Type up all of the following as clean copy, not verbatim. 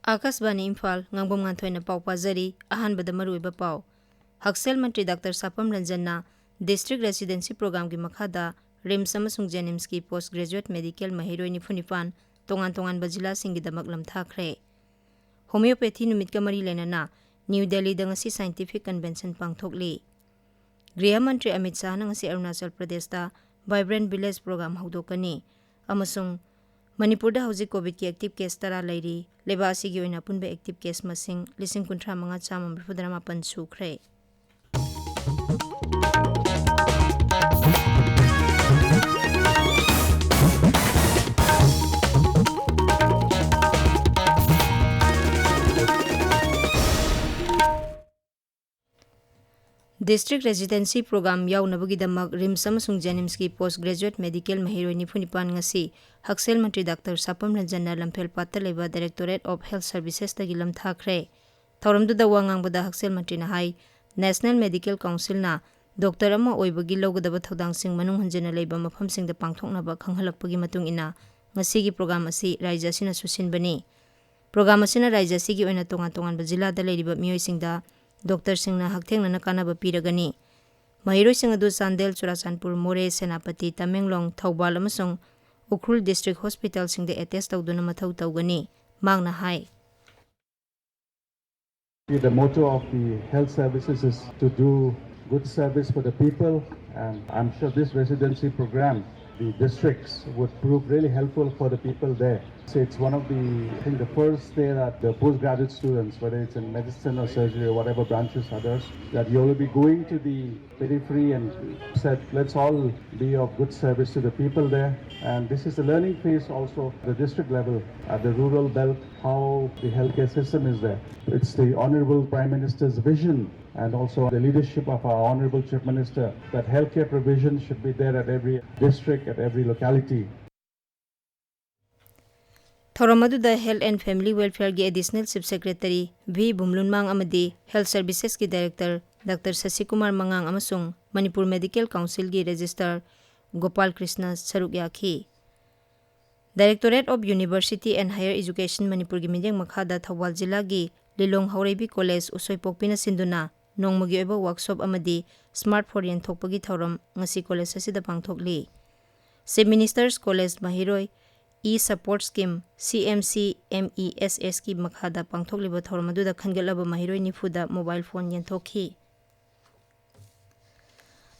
Akashvani Imphal Ngangbam Nganthoi पाव पाजरी अहानबद मरुइबा पाव हक्सेल मंत्री doctor Sapam Ranjan district residency programme की मखादा रिम्स अमसुंग जेनिम्स की पोस्ट ग्रेजुएट मेडिकल महिरोई निफुनिपान तोंगान तोंगान बजिला सिंगिदमक लमथाखरे होमियोपैथी नुमित का मरी लेना न्यू दिल्ली दंगसी साइंटिफिक कन्वेंशन पांगथोकली गृह मंत्री अमित शाह नंगसी अरुणाचल प्रदेश दा वाइब्रेंट विलेज प्रोग्राम हौदोकनी अमसुंग मणिपुर हौजिक कोविड की एक्टिव केस तरा लेरी लेबासी की ओइना पुनबे एक्टिव केस मसिंग 53,594 सुख्रे डिस्ट्रिक्ट रेसिडेंसी प्रोग्राम याउनबगिदमक रिम्स अमसुंग जेनिम्स की पोस्ट ग्रेजुएट मेडिकल महिरोई निफुनिपान ngasi हक्सेल मंत्री डॉक्टर सापम रंजन लम्फेल पात्ता लेबा डायरेक्टोरेट ऑफ हेल्थ सर्विसेस तगी लमथाखरे थौरमदुदा वांगांगबदा हक्सेल मंत्री हाई नेशनल मेडिकल काउंसिल ना डॉक्टर अमा ओइबगी लौगदब थौदांसिंग मनुंग हंजना लेबा मफमसिंग द पांगथोकनबा खंगहलकपगी मतुंग इना ngasi gi program asi राज्य सिना सुसिनबनी program asina राज्य सिगी ओइना तोंगान तोंगान जिला दा लेरिबा मियोइसिंगदा डॉक्टर सिंगना हकथेंगना कानाबा पीरगनी महिरोई सिंग अदु चांदेल चुराचानपुर मोरे सेनापति तमेंगलोंग थौबाल अमसुंग उखरुल डिस्ट्रिक्ट हॉस्पिटल सिंग दे अटेस्ट तौदुना मथौ तौगनी मांगना high The motto of the health services is to do good service for the people, and I'm sure this residency program, the districts, would prove really helpful for the people there. So it's one of the, I think the first day that the postgraduate students, whether it's in medicine or surgery or whatever branches others, that you will be going to the periphery and said, let's all be of good service to the people there. And this is the learning phase also at the district level, at the rural belt, how the healthcare system is there. It's the Honorable Prime Minister's vision and also the leadership of our Honorable Chief Minister that healthcare provision should be there at every district, at every locality. थौरमदुदा health and family welfare की additional chief secretary V Bumlunmang अमदी health services की director doctor Shashi Kumar Mangang अमसुंग Manipur medical council की registrar Gopal Krishna सरुक याखी directorate of university and higher education Manipur की मिजेंग मखादा थौबाल जिला की लिलोंग हौरेबी कॉलेज उसोईपोकपिना सिंधुना नोंमगी ओइबा वर्कशॉप अमदी स्मार्ट फोन यंथोकपगी थौरम ngasi कॉलेज असिदा पांगथोकली चीफ मिनिस्टर्स कॉलेज महिरोई ई सपोर्ट स्कीम CMC-MESS की मखादा पांगथोकलिबा थौरमदुदा खनगलबा महिरोई निफुदा मोबाइल फोन यंथोखी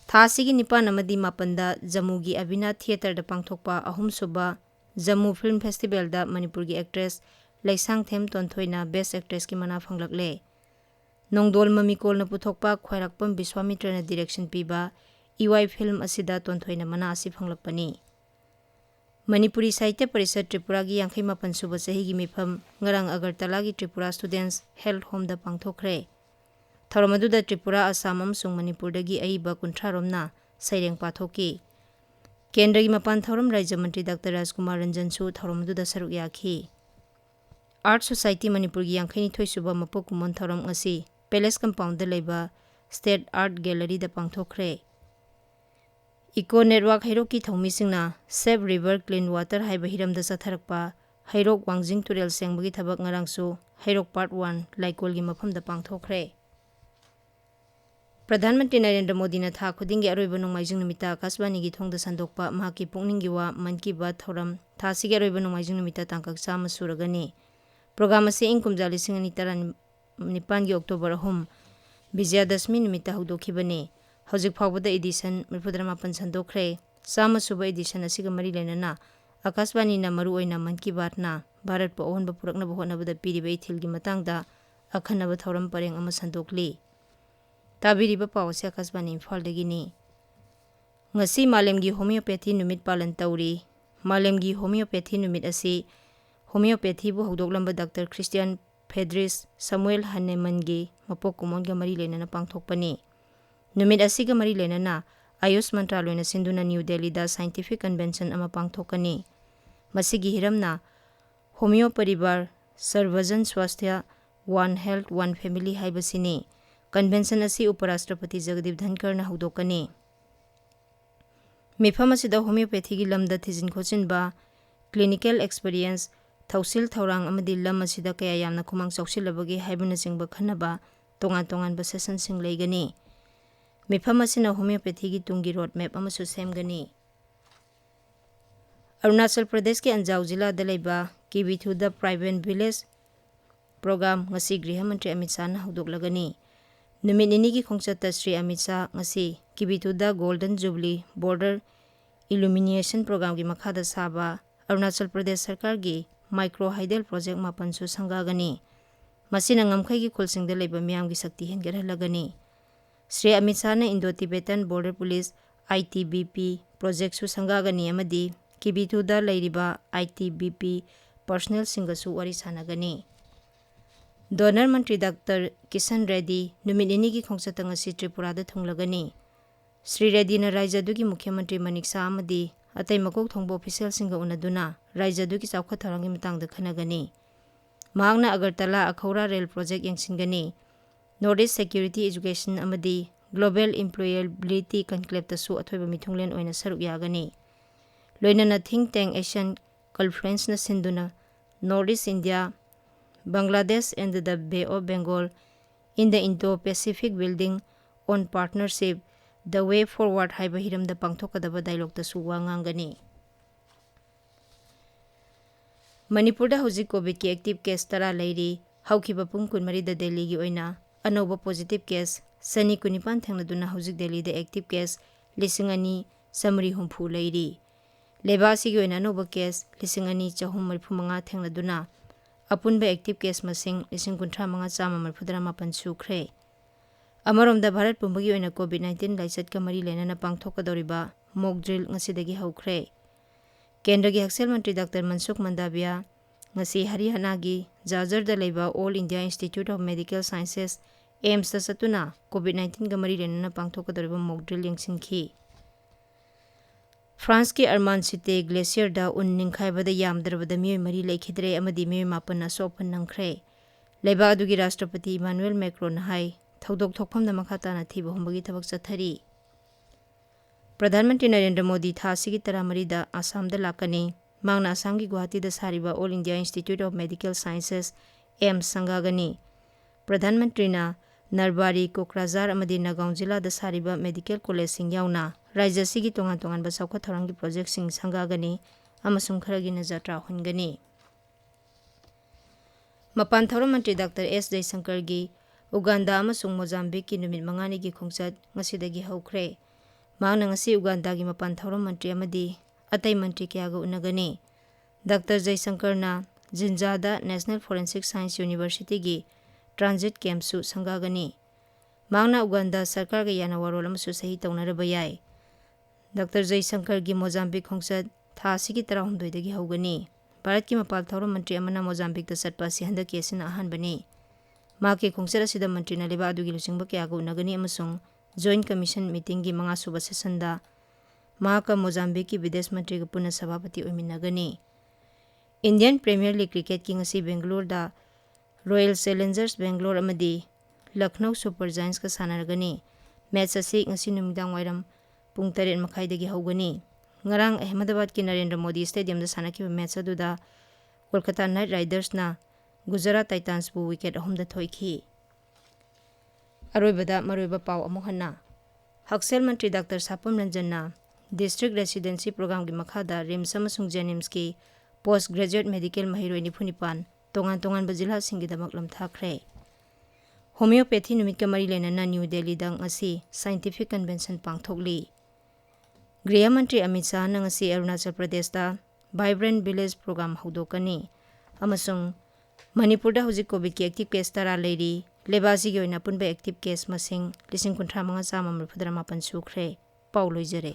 थासिगी निपान अमदी मापंदा जम्मू की अभिना थिएटर दा पांगथोकपा अहुमसुबा जम्मू फिल्म फेस्टिवल दा मणिपुर की एक्ट्रेस लैसांग थेम तोंथोइना बेस्ट एक्ट्रेस की मना फंगलकले नोंगदोल ममिकोल न पुथोकपा ख्वाइराकपम विश्वामित्रना डायरेक्शन पीबा EY फिल्म असिदा तोंथोइना मना असि फंगलकपनी मणिपुरी साहित्य परिषद त्रिपुरा की 58 सुबह चही की मिफम ngarang अगरतला की त्रिपुरा स्टूडेंट्स हेल्थ होम दा पांगथोखरे थौरमदुदा त्रिपुरा असम अमसुंग मणिपुर दगी अइबा 50 रोमना सैरेंग पाथोकी केंद्र की मपान थौरम राज्य मंत्री डॉक्टर राजकुमार रंजन सु थौरमदुदा सरुक याखी आर्ट सोसाइटी मणिपुर की 52 सुबह मपो कुमोन थौरम ngasi पैलेस कंपाउंड दा लेबा स्टेट आर्ट गैलरी दा पांगथोखरे इको नेटवर्क हैरोक की थौमी सिंगना सेव रिवर क्लीन वाटर हाइब हिरमदा चथरकपा हैरोक वांगजिंग तुरेल सेंबगी थबक ngarangsu हैरोक पार्ट 1 लाइकोल की मफमदा पांगथोखरे प्रधानमंत्री नरेंद्र मोदी ने था खुदिंग अरोइब नोंमाइजिंग निमित्ता आकाशवाणी की थोंग संदोकपा माकी पुकनिंग वा मन की बात थौरम थासी के अरोइब नोंमाइजिंग निमित्ता तांकक चाम सुरगनी प्रोग्राम असे इंग कुमजा 2019 की अक्टोबर 3 विजयादशमी निमित्ता हौदोखिबने हौजिक फावबदा एडिशन 74 संदोखरे चाम सुब एडिशन असिगा मरी लेना आकाशवाणी ना मरु ओइना मन की बात ना भारत पो ओहनब पुरकनब होनबदा पीरिबे इथिल की मतंगदा अखनब थौरम परेंग अमा संदोकली ताबिरिबा पावसे आकाशवाणी इम्फाल दगिनी ngasi मालेमगी होमियोपैथी नुमित पालन तौरी मालेमगी होमियोपैथी नुमित असी होमियोपैथी बु हौदोकलंबा डॉक्टर क्रिस्टियन फेड्रिस समुएल हनेमनगी मपोक कुमोनगा मरी लेना पांगथोकपनी नुमित असिगा मरी लेना आयुष मंत्रालयना सिंधुना न्यू दिल्ली दा साइंटिफिक कन्वेंशन अमा पांगथोकनी मसिगी हिरमना होमियो परिवार सर्वजन स्वास्थ्य वन हेल्थ वन फैमिली हाइबसिनी कन्वेंशन असी उपराष्ट्रपति जगदीप धनखर ना हौदोकनी मिफम असिदा होमियोपैथी की लमदा थिजिन खोचिनबा क्लिनिकल एक्सपीरियंस ꯊꯧꯁꯤꯜ ꯊꯧꯔꯥꯡ ꯑꯃꯗꯤ ꯂꯝ ꯑꯁꯤꯗ ꯀꯌꯥ ꯌꯥꯝꯅ ꯈꯨꯃꯥꯡ ꯆꯥꯎꯁꯤꯜꯂꯕꯒꯦ ꯍꯥꯏꯕꯅꯆꯤꯡꯕ ꯈꯟꯅꯕ ꯇꯣꯉꯥꯟ-ꯇꯣꯉꯥꯟꯕ ꯁꯦꯁꯟꯁꯤꯡ ꯂꯩꯒꯅꯤ꯫ ꯃꯤꯐꯝ ꯑꯁꯤꯅ ꯍꯣꯃꯤꯑꯣꯄꯦꯊꯤꯒꯤ ꯇꯨꯡꯒꯤ ꯔꯣꯗ ꯃꯦꯞ ꯑꯃꯁꯨ ꯁꯦꯝꯒꯅꯤ꯫ ꯑꯔꯨꯅꯥꯆꯜ ꯄ꯭ꯔꯗꯦꯁꯀꯤ ꯑꯟꯖꯥꯎ ꯖꯤꯂꯥꯗ ꯂꯩꯕ ꯀꯤꯕꯤꯊꯨꯗ ꯄ꯭ꯔꯥꯏꯚꯦꯠ ꯚꯤꯂꯦꯖ ꯄ꯭ꯔꯣꯒ꯭ꯔꯥꯝ ꯉꯁꯤ ꯒ꯭ꯔꯤꯍ ꯃꯟꯇ꯭ꯔꯤ ꯑꯃꯤꯠ ꯁꯥꯍꯅ ꯍꯧꯗꯣꯛꯂꯒꯅꯤ꯫ ꯅꯨꯃꯤꯠ ꯅꯤꯅꯤꯒꯤ ꯈꯣꯡꯆꯠꯇ ꯁ꯭ꯔꯤ ꯑꯃꯤꯠ ꯁꯥꯍ ꯉꯁꯤ ꯀꯤꯕꯤꯊꯨꯗ ꯒꯣꯜꯗꯟ ꯖꯨꯕꯂꯤ ꯕꯣꯔꯗꯔ ꯏꯂꯨꯃꯤꯅꯦꯁꯟ ꯄ꯭ꯔꯣꯒ꯭ꯔꯥꯝꯒꯤ ꯃꯈꯥꯗ ꯁꯥꯕ ꯑꯔꯨꯅꯥꯆꯜ ꯄ꯭ꯔꯗꯦꯁ ꯁꯔꯀꯥꯔꯒꯤ ꯃꯥꯏꯀ꯭ꯔꯣ ꯍꯥꯏꯗꯦꯜ ꯄ꯭ꯔꯣꯖꯦꯛ 10ꯁꯨ ꯁꯪꯒꯥꯒꯅꯤ꯫ ꯃꯁꯤꯅ ꯉꯝꯈꯩꯒꯤ ꯈꯨꯜꯁꯤꯡꯗ ꯂꯩꯕ ꯃꯤꯌꯥꯝꯒꯤ ꯁꯛꯇꯤ ꯍꯦꯟꯒꯠꯍꯜꯂꯒꯅꯤ꯫ ꯁ꯭ꯔꯤ ꯑꯃꯤꯠ ꯁꯥꯍꯅ ꯏꯟꯗꯣ ꯇꯤꯕꯦꯇꯟ ꯕꯣꯔꯗꯔ ꯄꯨꯂꯤꯁ ITBP ꯄ꯭ꯔꯣꯖꯦꯛꯁꯨ ꯁꯪꯒꯥꯒꯅꯤ ꯑꯃꯗꯤ ꯀꯤꯕꯤꯊꯨꯗ ꯂꯩꯔꯤꯕ ITBP ꯄꯔꯁꯣꯅꯦꯜꯁꯤꯡꯒꯁꯨ ꯋꯥꯔꯤ ꯁꯥꯟꯅꯒꯅꯤ꯫ ꯗꯣꯅꯔ ꯃꯟꯇ꯭ꯔꯤ ꯗꯥꯛꯇꯔ ꯀꯤꯁꯟ ꯔꯦꯗꯤ ꯅꯨꯃꯤꯠ ꯅꯤꯅꯤꯒꯤ ꯈꯣꯡꯆꯠꯇ ꯉꯁꯤ ꯇ꯭ꯔꯤꯄꯨꯔꯥꯗ ꯊꯨꯡꯂꯒꯅꯤ꯫ ꯁ꯭ꯔꯤ ꯔꯦꯗꯤꯅ ꯔꯥꯏꯖ꯭ꯌ ꯑꯗꯨꯒꯤ ꯃꯨꯈ꯭ꯌ ꯃꯟꯇ꯭ꯔꯤ ꯃꯅꯤꯛ ꯁꯥꯍ ꯑꯃꯗꯤ ꯑꯇꯩ ꯃꯀꯣꯛ ꯊꯣꯡꯕ ꯑꯣꯐꯤꯁꯤꯌꯦꯜꯁꯤꯡꯒ ꯎꯅꯗꯨꯅ ꯔꯥꯏꯖ꯭ꯌ ꯑꯗꯨꯒꯤ ꯆꯥꯎꯈꯠ ꯊꯧꯔꯥꯡꯒꯤ ꯃꯇꯥꯡꯗ ꯈꯟꯅꯒꯅꯤ꯫ ꯃꯍꯥꯛꯅ Agartala ꯑꯈꯧꯔꯥ Real project ꯌꯦꯡꯁꯤꯟꯒꯅꯤ꯫ North east security education ꯑꯃꯗꯤ ꯒ꯭ꯂꯣꯕꯦꯜ ꯏꯝꯄ꯭ꯂꯣꯌꯦꯕꯤꯂꯤꯇꯤ ꯀꯟꯀ꯭ꯂꯦꯕꯇꯁꯨ ꯑꯊꯣꯏꯕ ꯃꯤꯊꯨꯡꯂꯦꯟ ꯑꯣꯏꯅ ꯁꯔꯨꯛ ꯌꯥꯒꯅꯤ꯫ ꯂꯣꯏꯅꯅ ꯊꯤꯡꯛ ꯇꯦꯡꯛ ꯑꯦꯁꯤꯌꯥꯟ ꯀꯟꯐꯔꯦꯟꯁꯅ ꯁꯤꯟꯗꯨꯅ north east India, Bangladesh and the bay of Bengal in the Indo Pacific building on partnership the way forward ꯍꯥꯏꯕ ꯍꯤꯔꯝꯗ ꯄꯥꯡꯊꯣꯛꯀꯗꯕ ꯗꯥꯏꯂꯣꯒꯇꯁꯨ ꯋꯥ ꯉꯥꯡꯒꯅꯤ꯫ ꯃꯅꯤꯄꯨꯔꯗ ꯍꯧꯖꯤꯛ ꯀꯣꯚꯤꯗꯀꯤ ꯑꯦꯛꯇꯤꯚ ꯀꯦꯁ 10 ꯂꯩꯔꯤ꯫ ꯍꯧꯈꯤꯕ ꯄꯨꯡ 24ꯗ ꯗꯦꯜꯂꯤꯒꯤ ꯑꯣꯏꯅ ꯑꯅꯧꯕ ꯄꯣꯖꯤꯇꯤꯚ ꯀꯦꯁ 219 ꯊꯦꯡꯅꯗꯨꯅ ꯍꯧꯖꯤꯛ ꯗꯦꯜꯂꯤꯗ ꯑꯦꯛꯇꯤꯚ ꯀꯦꯁ 2,160 ꯂꯩꯔꯤ꯫ ꯂꯩꯕꯥꯛ ꯑꯁꯤꯒꯤ ꯑꯣꯏꯅ ꯑꯅꯧꯕ ꯀꯦꯁ 2,335 ꯊꯦꯡꯅꯗꯨꯅ ꯑꯄꯨꯟꯕ ꯑꯦꯛꯇꯤꯚ ꯀꯦꯁ ꯃꯁꯤꯡ 35,137 ꯁꯨꯈ꯭ꯔꯦ꯫ ꯑꯃꯔꯣꯝꯗ ꯚꯥꯔꯠ ꯄꯨꯝꯕꯒꯤ ꯑꯣꯏꯅ ꯀꯣꯚꯤꯗ-19 ꯂꯥꯏꯆꯠꯀ ꯃꯔꯤ ꯂꯩꯅꯅ ꯄꯥꯡꯊꯣꯛꯀꯗꯧꯔꯤꯕ ꯃꯣꯛ ꯗ꯭ꯔꯤꯜ ꯉꯁꯤꯗꯒꯤ ꯍꯧꯈ꯭ꯔꯦ꯫ ꯀꯦꯟꯗ꯭ꯔꯒꯤ ꯍꯛꯁꯦꯜ ꯃꯟꯇ꯭ꯔꯤ ꯗꯥꯛꯇꯔ ꯃꯟꯁꯨꯈ ꯃꯟꯗꯥꯚꯤꯌꯥ ꯉꯁꯤ ꯍꯔꯤꯌꯥꯅꯥꯒꯤ ꯖꯥꯖꯔꯗ ꯂꯩꯕ all India institute of medical sciences AIIMSꯇ ꯆꯠꯇꯨꯅ ꯀꯣꯚꯤꯗ-19ꯒ ꯃꯔꯤ ꯂꯩꯅꯅ ꯄꯥꯡꯊꯣꯛꯀꯗꯧꯔꯤꯕ ꯃꯣꯛ ꯗ꯭ꯔꯤꯜ ꯌꯦꯡꯁꯤꯟꯈꯤ꯫ ꯐ꯭ꯔꯥꯟꯁꯀꯤ ꯑꯔꯃꯥꯟꯁꯤꯇꯦ ꯒ꯭ꯂꯦꯁꯤꯌꯔꯗ ꯎꯟ ꯅꯤꯡꯈꯥꯏꯕꯗ ꯌꯥꯝꯗ꯭ꯔꯕꯗ ꯃꯤꯑꯣꯏ 4 ꯂꯩꯈꯤꯗ꯭ꯔꯦ ꯑꯃꯗꯤ ꯃꯤꯑꯣꯏ 9 ꯑꯁꯣꯛ-ꯑꯄꯟ ꯅꯪꯈ꯭ꯔꯦ꯫ ꯂꯩꯕꯥꯛ ꯑꯗꯨꯒꯤ ꯔꯥꯁꯇ꯭ꯔꯄꯇꯤ ꯏꯃꯥꯅꯨꯑꯦꯜ ꯃꯦꯀ꯭ꯔꯣꯟꯅ ꯍꯥꯏ ꯊꯧꯗꯣꯛ ꯊꯣꯛꯐꯝꯗ ꯃꯈꯥ ꯇꯥꯅ ꯊꯤꯕ ꯍꯨꯝꯕꯒꯤ ꯊꯕꯛ ꯆꯠꯊꯔꯤ꯫ ꯄ꯭ꯔꯙꯥꯟ ꯃꯟꯇ꯭ꯔꯤ ꯅꯔꯦꯟꯗ꯭ꯔ ꯃꯣꯗꯤ ꯊꯥ ꯑꯁꯤꯒꯤ 13ꯗ ꯑꯁꯥꯝꯗ ꯂꯥꯛꯀꯅꯤ꯫ ꯃꯍꯥꯛꯅ ꯑꯁꯥꯝꯒꯤ ꯒꯨꯋꯥꯍꯥꯇꯤꯗ ꯁꯥꯔꯤꯕ all India institute of medical sciences AIIMS ꯁꯪꯒꯥꯒꯅꯤ꯫ ꯄ꯭ꯔꯙꯥꯟ ꯃꯟꯇ꯭ꯔꯤꯅ ꯅꯔꯕꯥꯔꯤ, ꯀꯣꯀ꯭ꯔꯥꯓꯥꯔ ꯑꯃꯗꯤ ꯅꯥꯒꯥꯎꯟ ꯖꯤꯂꯥꯗ ꯁꯥꯔꯤꯕ ꯃꯦꯗꯤꯀꯦꯜ ꯀꯣꯂꯦꯖꯁꯤꯡ ꯌꯥꯎꯅ ꯔꯥꯏꯖ꯭ꯌ ꯑꯁꯤꯒꯤ ꯇꯣꯉꯥꯟ-ꯇꯣꯉꯥꯟꯕ ꯆꯥꯎꯈꯠ ꯊꯧꯔꯥꯡꯒꯤ ꯄ꯭ꯔꯣꯖꯦꯛꯇꯁꯤꯡ ꯁꯪꯒꯥꯒꯅꯤ ꯑꯃꯁꯨꯡ ꯈꯔꯒꯤꯅ ꯖꯇ꯭ꯔꯥ ꯍꯨꯟꯒꯅꯤ꯫ ꯃꯄꯥꯟ ꯊꯧꯔꯝ ꯃꯟꯇ꯭ꯔꯤ ꯗꯥꯛꯇꯔ S. ꯖꯌꯁꯪꯀꯔꯒꯤ ꯎꯒꯥꯟꯗꯥ ꯑꯃꯁꯨꯡ ꯃꯣꯖꯥꯝꯕꯤꯛꯀꯤ ꯅꯨꯃꯤꯠ 5ꯅꯤꯒꯤ ꯈꯣꯡꯆꯠ ꯉꯁꯤꯗꯒꯤ ꯍꯧꯈ꯭ꯔꯦ꯫ ꯃꯍꯥꯛꯅ ꯉꯁꯤ ꯎꯒꯥꯟꯗꯥꯒꯤ ꯃꯄꯥꯟ ꯊꯧꯔꯝ ꯃꯟꯇ꯭ꯔꯤ ꯑꯃꯗꯤ ꯑꯇꯩ ꯃꯟꯇ꯭ꯔꯤ ꯀꯌꯥꯒ ꯎꯅꯒꯅꯤ꯫ ꯗꯥꯛꯇꯔ ꯖꯌꯁꯪꯀꯔꯅ ꯖꯤꯟꯓꯥꯗ ꯅꯦꯁꯅꯦꯜ ꯐꯣꯔꯦꯟꯁꯤꯛ ꯁꯥꯏꯟꯁ ꯌꯨꯅꯤꯚꯔꯁꯤꯇꯤꯒꯤ ꯇ꯭ꯔꯥꯟꯖꯤꯠ ꯀꯦꯝꯞꯁꯨ ꯁꯪꯒꯥꯒꯅꯤ꯫ ꯃꯍꯥꯛꯅ ꯎꯒꯥꯟꯗꯥ ꯁꯔꯀꯥꯔꯒ ꯌꯥꯅ-ꯋꯥꯔꯣꯜ ꯑꯃꯁꯨ ꯁꯍꯤ ꯇꯧꯅꯔꯕ ꯌꯥꯏ꯫ ꯗꯥꯛꯇꯔ ꯖꯌꯁꯪꯀꯔꯒꯤ ꯃꯣꯖꯥꯝꯕꯤꯛ ꯈꯣꯡꯆꯠ ꯊꯥ ꯑꯁꯤꯒꯤ 12ꯗꯒꯤ ꯍꯧꯒꯅꯤ꯫ ꯚꯥꯔꯠꯀꯤ ꯃꯄꯥꯟ ꯊꯧꯔꯝ ꯃꯟꯇ꯭ꯔꯤ ꯑꯃꯅ ꯃꯣꯖꯥꯝꯕꯤꯛꯇ ꯆꯠꯄ ꯑꯁꯤ ꯍꯟꯗꯛꯀꯤ ꯑꯁꯤꯅ ꯑꯍꯥꯟꯕꯅꯤ꯫ ꯃꯍꯥꯛꯀꯤ ꯈꯣꯡꯆꯠ ꯑꯁꯤꯗ ꯃꯟꯇ꯭ꯔꯤꯅ ꯂꯩꯕꯥꯛ ꯑꯗꯨꯒꯤ ꯂꯨꯆꯤꯡꯕ ꯀꯌꯥꯒ ꯎꯅꯒꯅꯤ ꯑꯃꯁꯨꯡ ꯖꯣꯏꯟꯠ ꯀꯃꯤꯁꯟ ꯃꯤꯇꯤꯡꯒꯤ 5ꯁꯨꯕ ꯁꯦꯁꯟꯗ ꯃꯍꯥꯛꯀ ꯃꯣꯖꯥꯝꯕꯤꯛꯀꯤ ꯕꯤꯗꯦꯁ ꯃꯟꯇ꯭ꯔꯤꯒ ꯄꯨꯟꯅ ꯁꯚꯥꯄꯇꯤ ꯑꯣꯏꯃꯤꯟꯅꯒꯅꯤ꯫ ꯏꯟꯗꯤꯌꯟ ꯄ꯭ꯔꯤꯃꯤꯌꯔ ꯂꯤꯒ ꯀ꯭ꯔꯤꯀꯦꯠꯀꯤ ꯉꯁꯤ ꯕꯦꯡꯒꯂꯣꯔꯗ ꯔꯣꯌꯦꯜ ꯆꯦꯂꯦꯟꯖꯔꯁ ꯕꯦꯡꯒꯂꯣꯔ ꯑꯃꯗꯤ ꯂꯈꯅꯧ ꯁꯨꯄꯔ ꯖꯥꯏꯟꯁꯀ ꯁꯥꯟꯅꯔꯒꯅꯤ꯫ ꯃꯦꯆ ꯑꯁꯤ ꯉꯁꯤ ꯅꯨꯃꯤꯗꯥꯡꯋꯥꯏꯔꯝ ꯄꯨꯡ 8:30ꯗꯒꯤ ꯍꯧꯒꯅꯤ꯫ ꯉꯔꯥꯡ ꯑꯍꯃꯗꯕꯥꯗꯀꯤ ꯅꯔꯦꯟꯗ꯭ꯔ ꯃꯣꯗꯤ ꯁ꯭ꯇꯦꯗꯤꯌꯝꯗ ꯁꯥꯟꯅꯈꯤꯕ ꯃꯦꯆ ꯑꯗꯨꯗ ꯀꯣꯜꯀꯇꯥ ꯅꯥꯏꯠ ꯔꯥꯏꯗꯔꯁꯅ ꯒꯨꯖꯔꯥꯠ ꯇꯥꯏꯇꯥꯟꯁꯕꯨ ꯋꯤꯀꯦꯠ 3ꯗ ꯊꯣꯏꯈꯤ꯫ ꯑꯔꯣꯏꯕꯗ ꯃꯔꯨꯑꯣꯏꯕ ꯄꯥꯎ ꯑꯃꯨꯛ ꯍꯟꯅ ꯍꯛꯁꯦꯜ ꯃꯟꯇ꯭ꯔꯤ ꯗꯥꯛꯇꯔ ꯁꯥꯄꯝ ꯔꯟꯖꯟꯅ ꯗꯤꯁꯇ꯭ꯔꯤꯛ ꯔꯦꯁꯤꯗꯦꯟꯁꯤ ꯄ꯭ꯔꯣꯒ꯭ꯔꯥꯝꯒꯤ ꯃꯈꯥꯗ ꯔꯤꯝꯁ ꯑꯃꯁꯨꯡ ꯖꯦꯅꯤꯝꯁꯀꯤ ꯄꯣꯁꯠ ꯒ꯭ꯔꯦꯖꯨꯑꯦꯠ ꯃꯦꯗꯤꯀꯦꯜ ꯃꯍꯩꯔꯣꯏ 94 ꯇꯣꯉꯥꯟ-ꯇꯣꯉꯥꯟꯕ ꯖꯤꯂꯥꯁꯤꯡꯒꯤꯗꯃꯛ ꯂꯝꯊꯥꯈ꯭ꯔꯦ꯫ ꯍꯣꯃꯤꯑꯣꯄꯦꯊꯤ ꯅꯨꯃꯤꯠꯀ ꯃꯔꯤ ꯂꯩꯅꯅ ꯅ꯭ꯌꯨ ꯗꯦꯜꯂꯤꯗ ꯉꯁꯤ ꯁꯥꯏꯟꯇꯤꯐꯤꯛ ꯀꯟꯚꯦꯟꯁꯟ ꯄꯥꯡꯊꯣꯛꯂꯤ꯫ ꯒ꯭ꯔꯤꯍ ꯃꯟꯇ꯭ꯔꯤ ꯑꯃꯤꯠ ꯁꯥꯍꯅ ꯉꯁꯤ ꯑꯔꯨꯅꯥꯆꯜ ꯄ꯭ꯔꯗꯦꯁꯇ ꯚꯥꯏꯕ꯭ꯔꯦꯟꯠ ꯚꯤꯂꯦꯖ ꯄ꯭ꯔꯣꯒ꯭ꯔꯥꯝ ꯍꯧꯗꯣꯛꯀꯅꯤ ꯑꯃꯁꯨꯡ ꯃꯅꯤꯄꯨꯔꯗ ꯍꯧꯖꯤꯛ ꯀꯣꯚꯤꯗꯀꯤ ꯑꯦꯛꯇꯤꯚ ꯀꯦꯁ 10 ꯂꯩꯔꯤ꯫ ꯂꯩꯕꯥꯛ ꯑꯁꯤꯒꯤ ꯑꯣꯏꯅ ꯑꯄꯨꯟꯕ ꯑꯦꯛꯇꯤꯚ ꯀꯦꯁ ꯃꯁꯤꯡ 35,137 ꯁꯨꯈ꯭ꯔꯦ꯫ ꯄꯥꯎ ꯂꯣꯏꯖꯔꯦ꯫